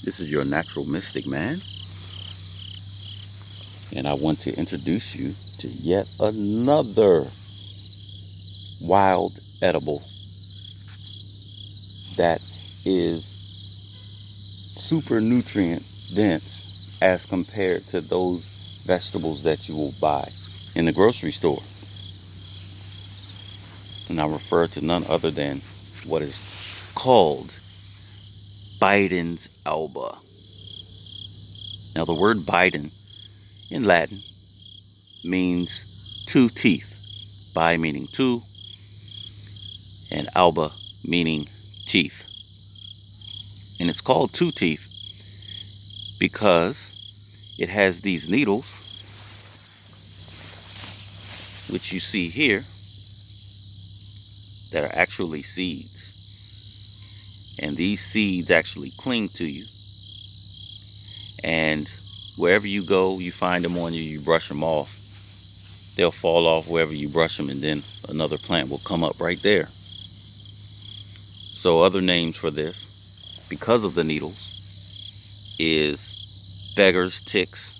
This is your natural mystic, man. And I want to introduce you to yet another wild edible that is super nutrient dense as compared to those vegetables that you will buy in the grocery store. And I refer to none other than what is called Biden's Alba. Now, the word Biden in Latin means two teeth. Bi meaning two, and Alba meaning teeth. And it's called two teeth because it has these needles, which you see here, that are actually seeds. And these seeds actually cling to you. And wherever you go, you find them on you, you brush them off. They'll fall off wherever you brush them, and then another plant will come up right there. So other names for this, because of the needles, is Beggar-Ticks,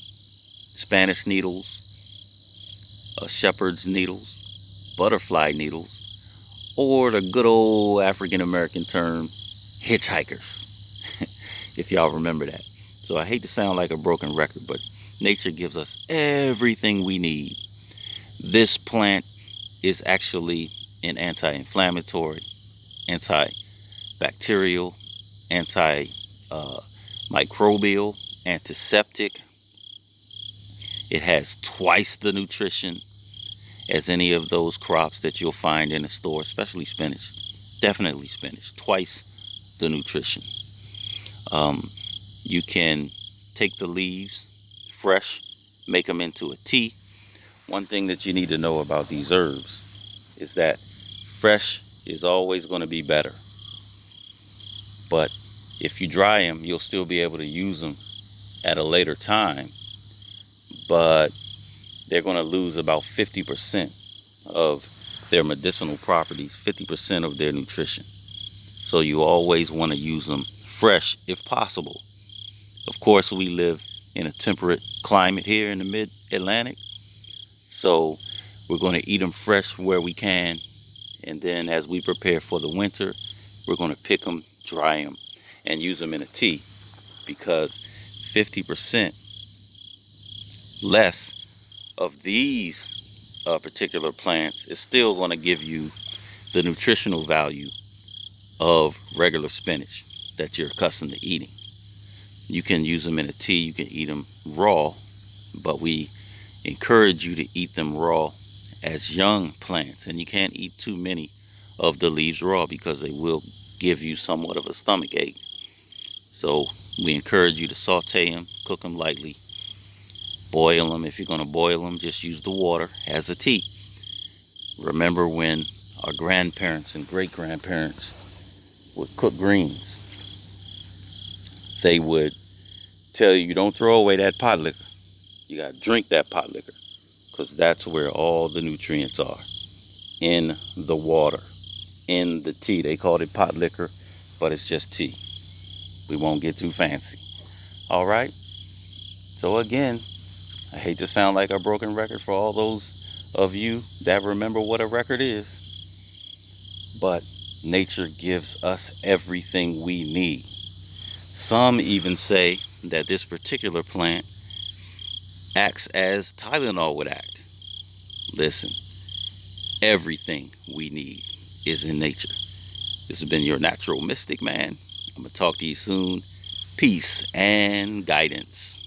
Spanish needles, shepherd's needles, butterfly needles, or the good old African American term, hitchhikers, if y'all remember that. So I hate to sound like a broken record, but nature gives us everything we need. This plant is actually an anti-inflammatory, antibacterial, antimicrobial, antiseptic. It has twice the nutrition as any of those crops that you'll find in a store, especially spinach. Definitely spinach. Twice the nutrition. You can take the leaves fresh, make them into a tea. One thing that you need to know about these herbs is that fresh is always going to be better. But if you dry them, you'll still be able to use them at a later time. But they're going to lose about 50% of their medicinal properties, 50% of their nutrition. So you always want to use them fresh if possible. Of course, we live in a temperate climate here in the mid-Atlantic. So we're going to eat them fresh where we can. And then as we prepare for the winter, we're going to pick them, dry them, and use them in a tea. Because 50% less of these particular plants is still going to give you the nutritional value of regular spinach that you're accustomed to eating. You can use them in a tea, you can eat them raw, but we encourage you to eat them raw as young plants. And you can't eat too many of the leaves raw because they will give you somewhat of a stomach ache. So we encourage you to saute them, cook them lightly, boil them. If you're going to boil them, just use the water as a tea. Remember when our grandparents and great-grandparents would cook greens, they would tell you, don't throw away that pot liquor. You got to drink that pot liquor, because that's where all the nutrients are, in the water, in the tea. They called it pot liquor, but it's just tea. We won't get too fancy. All right? So again, I hate to sound like a broken record for all those of you that remember what a record is, but nature gives us everything we need. Some even say that this particular plant acts as Tylenol would act. Listen, everything we need is in nature. This has been your natural mystic, man. I'm going to talk to you soon. Peace and guidance.